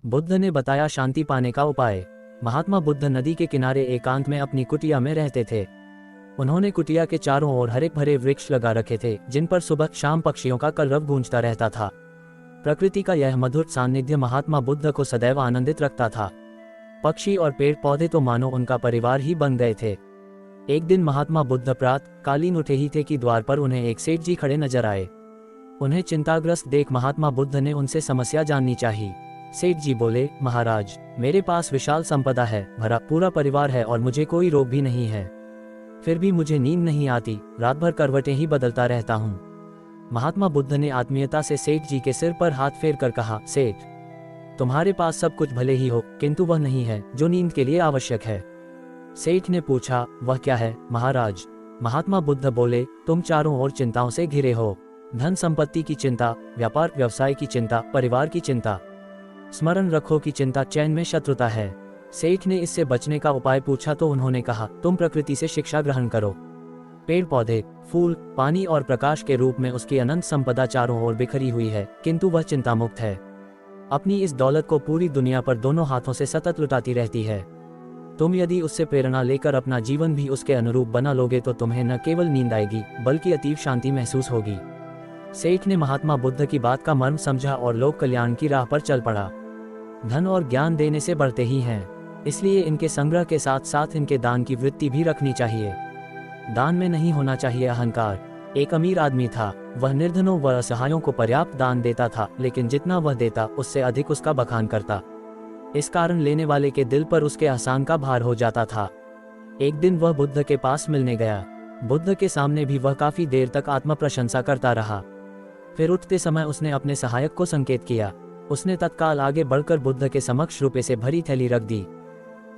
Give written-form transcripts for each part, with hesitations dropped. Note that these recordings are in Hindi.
बुद्ध ने बताया शांति पाने का उपाय। महात्मा बुद्ध नदी के किनारे एकांत में अपनी कुटिया में रहते थे। उन्होंने कुटिया के चारों ओर हरे भरे वृक्ष लगा रखे थे, जिन पर सुबह शाम पक्षियों का कलरव गूंजता रहता था। प्रकृति का यह मधुर सान्निध्य महात्मा बुद्ध को सदैव आनंदित रखता था। पक्षी और पेड़ पौधे तो मानो उनका परिवार ही बन गए थे। एक दिन महात्मा बुद्ध प्रातः कालीन उठे ही थे कि द्वार पर उन्हें एक सेठ जी खड़े नजर आए। उन्हें चिंताग्रस्त देख महात्मा बुद्ध ने उनसे समस्या जाननी चाहिए। सेठ जी बोले, महाराज, मेरे पास विशाल संपदा है, भरा पूरा परिवार है और मुझे कोई रोग भी नहीं है। फिर भी मुझे नींद नहीं आती, रात भर करवटें ही बदलता रहता हूँ। महात्मा बुद्ध ने आत्मीयता से सेठ जी के सिर पर हाथ फेर कर कहा, सेठ, तुम्हारे पास सब कुछ भले ही हो, किंतु वह नहीं है जो नींद के लिए आवश्यक है। सेठ ने पूछा, वह क्या है महाराज? महात्मा बुद्ध बोले, तुम चारों ओर चिंताओं से घिरे हो। धन संपत्ति की चिंता, व्यापार व्यवसाय की चिंता, परिवार की चिंता। स्मरण रखो कि चिंता चैन में शत्रुता है। सेठ ने इससे बचने का उपाय पूछा तो उन्होंने कहा, तुम प्रकृति से शिक्षा ग्रहण करो। पेड़ पौधे, फूल, पानी और प्रकाश के रूप में उसकी अनंत संपदा चारों ओर बिखरी हुई है, किंतु वह चिंता मुक्त है। अपनी इस दौलत को पूरी दुनिया पर दोनों हाथों से सतत लुटाती रहती है। तुम यदि उससे प्रेरणा लेकर अपना जीवन भी उसके अनुरूप बना लोगे तो तुम्हें न केवल नींद आएगी बल्कि अतीव शांति महसूस होगी। सेठ ने महात्मा बुद्ध की बात का मर्म समझा और लोक कल्याण की राह पर चल पड़ा। धन और ज्ञान देने से बढ़ते ही हैं, इसलिए इनके संग्रह के साथ साथ इनके दान की वृत्ति भी रखनी चाहिए। दान में नहीं होना चाहिए अहंकार। एक अमीर आदमी था, वह निर्धनों व असहायों को पर्याप्त दान देता था, लेकिन जितना वह देता उससे अधिक उसका बखान करता। इस कारण लेने वाले के दिल पर उसके एहसान का भार हो जाता था। एक दिन वह बुद्ध के पास मिलने गया। बुद्ध के सामने भी वह काफी देर तक आत्म प्रशंसा करता रहा। फिर उठते समय उसने अपने सहायक को संकेत किया। उसने तत्काल आगे बढ़कर बुद्ध के समक्ष रुपए से भरी थैली रख दी।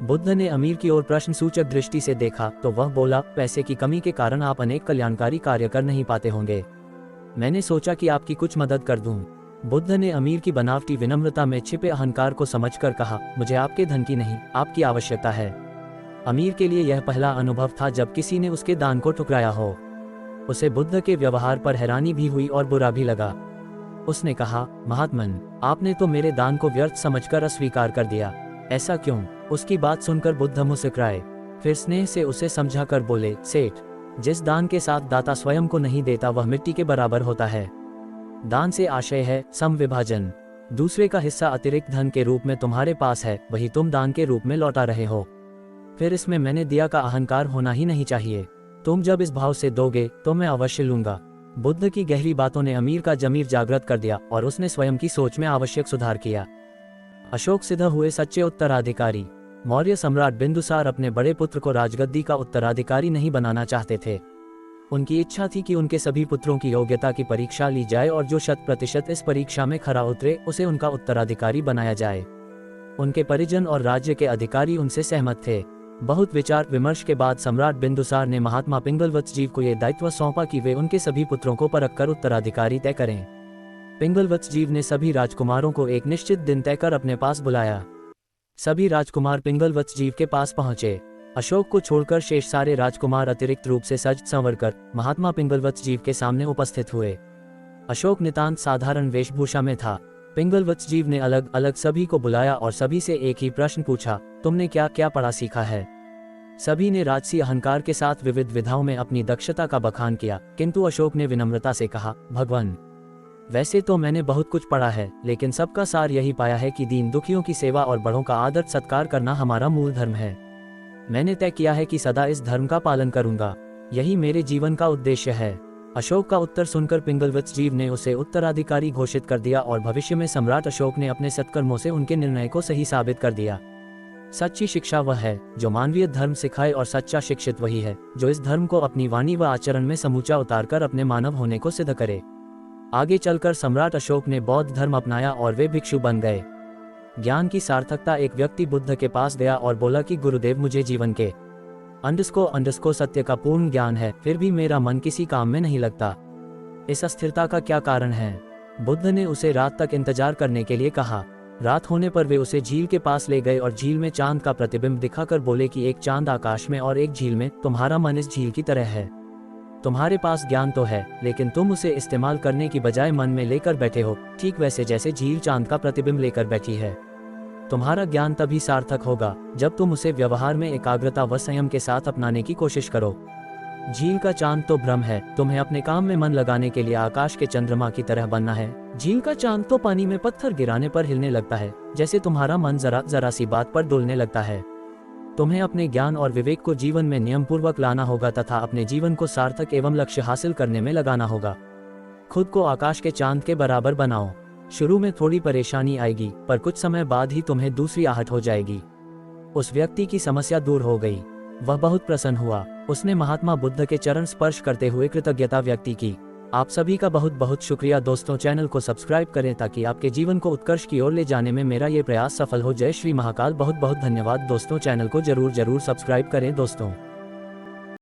बुद्ध ने अमीर की ओर प्रश्न सूचक दृष्टि से देखा तो वह बोला, पैसे की कमी के कारण आप अनेक कल्याणकारी कार्य कर नहीं पाते होंगे। मैंने सोचा कि आपकी कुछ मदद कर दूं। बुद्ध ने अमीर की बनावटी विनम्रता में छिपे अहंकार को समझकर कहा, मुझे आपके धन की नहीं, आपकी आवश्यकता है। अमीर के लिए यह पहला अनुभव था जब किसी ने उसके दान को ठुकराया हो। उसे बुद्ध के व्यवहार पर हैरानी भी हुई और बुरा भी लगा। उसने कहा, महात्मन, आपने तो मेरे दान को व्यर्थ समझकर अस्वीकार कर दिया। ऐसा क्यों? उसकी बात सुनकर बुद्ध मुस्कुराए। फिर स्नेह से उसे समझाकर बोले, सेठ, जिस दान के साथ दाता स्वयं को नहीं देता वह मिट्टी के बराबर होता है। दान से आशय है समविभाजन। दूसरे का हिस्सा अतिरिक्त धन के रूप में तुम्हारे पास है, वही तुम दान के रूप में लौटा रहे हो। फिर इसमें मैंने दिया का अहंकार होना ही नहीं चाहिए। तुम जब इस भाव से दोगे तो मैं अवश्य लूंगा। बुद्ध की गहरी बातों ने अमीर का जमीर जागृत कर दिया और उसने स्वयं की सोच में आवश्यक सुधार किया। अशोक सिद्ध हुए सच्चे उत्तराधिकारी। मौर्य सम्राट बिंदुसार अपने बड़े पुत्र को राजगद्दी का उत्तराधिकारी नहीं बनाना चाहते थे। उनकी इच्छा थी कि उनके सभी पुत्रों की योग्यता की परीक्षा ली जाए और जो 100% इस परीक्षा में खरा उतरे उसे उनका उत्तराधिकारी बनाया जाए। उनके परिजन और राज्य के अधिकारी उनसे सहमत थे। बहुत विचार विमर्श के बाद सम्राट बिंदुसार ने महात्मा पिंगलवत्सजीव को यह दायित्व सौंपा कि वे उनके सभी पुत्रों को परखकर उत्तराधिकारी तय करें। पिंगलवत्सजीव ने सभी राजकुमारों को एक निश्चित दिन तय कर अपने पास बुलाया। सभी राजकुमार पिंगलवत्सजीव के पास पहुंचे। अशोक को छोड़कर शेष सारे राजकुमार अतिरिक्त रूप से सज संवर कर महात्मा पिंगलवत्सजीव के सामने उपस्थित हुए। अशोक नितांत साधारण वेशभूषा में था। पिंगलवत्सजीव ने अलग अलग सभी को बुलाया और सभी से एक ही प्रश्न पूछा, तुमने क्या क्या पढ़ा सीखा है? सभी ने राजसी अहंकार के साथ विविध विधाओं में अपनी दक्षता का बखान किया, किंतु अशोक ने विनम्रता से कहा, भगवान, वैसे तो मैंने बहुत कुछ पढ़ा है, लेकिन सबका सार यही पाया है कि दीन दुखियों की सेवा और बड़ों का आदर सत्कार करना हमारा मूल धर्म है। मैंने तय किया है कि सदा इस धर्म का पालन करूंगा। यही मेरे जीवन का उद्देश्य है। अशोक का उत्तर सुनकर पिंगलवत्सजीव ने उसे उत्तराधिकारी घोषित कर दिया और भविष्य में सम्राट अशोक ने अपने सत्कर्मों से उनके निर्णय को सही साबित कर दिया। सच्ची शिक्षा वह है जो मानवीय धर्म सिखाए और सच्चा शिक्षित वही है जो इस धर्म को अपनी वाणी व आचरण में समूचा उतारकर अपने मानव होने को सिद्ध करे। आगे चलकर सम्राट अशोक ने बौद्ध धर्म अपनाया और वे भिक्षु बन गए। ज्ञान की सार्थकता एक व्यक्ति बुद्ध के पास गया और बोला कि गुरुदेव, मुझे जीवन के अंडस्को सत्य का पूर्ण ज्ञान है, फिर भी मेरा मन किसी काम में नहीं लगता। इस अस्थिरता का क्या कारण है? बुद्ध ने उसे रात तक इंतजार करने के लिए कहा। रात होने पर वे उसे झील के पास ले गए और झील में चांद का प्रतिबिंब दिखाकर बोले कि एक चांद आकाश में और एक झील में, तुम्हारा मन इस झील की तरह है। तुम्हारे पास ज्ञान तो है, लेकिन तुम उसे इस्तेमाल करने की बजाय मन में लेकर बैठे हो, ठीक वैसे जैसे झील चांद का प्रतिबिंब लेकर बैठी है। तुम्हारा ज्ञान तभी सार्थक होगा जब तुम उसे व्यवहार में एकाग्रता व संयम के साथ अपनाने की कोशिश करो। झील का चांद तो भ्रम है, तुम्हें अपने काम में मन लगाने के लिए आकाश के चंद्रमा की तरह बनना है। झील का चांद तो पानी में पत्थर गिराने पर हिलने लगता है, जैसे तुम्हारा मन जरा सी बात पर डुलने लगता है। तुम्हें अपने ज्ञान और विवेक को जीवन में नियम पूर्वक लाना होगा तथा अपने जीवन को सार्थक एवं लक्ष्य हासिल करने में लगाना होगा। खुद को आकाश के चांद के बराबर बनाओ। शुरू में थोड़ी परेशानी आएगी, पर कुछ समय बाद ही तुम्हें दूसरी आहट हो जाएगी। उस व्यक्ति की समस्या दूर हो गई। वह बहुत प्रसन्न हुआ। उसने महात्मा बुद्ध के चरण स्पर्श करते हुए कृतज्ञता व्यक्त की। आप सभी का बहुत बहुत शुक्रिया दोस्तों। चैनल को सब्सक्राइब करें ताकि आपके जीवन को उत्कर्ष की ओर ले जाने में मेरा ये प्रयास सफल हो। जय श्री महाकाल। बहुत बहुत धन्यवाद दोस्तों। चैनल को जरूर सब्सक्राइब करें दोस्तों।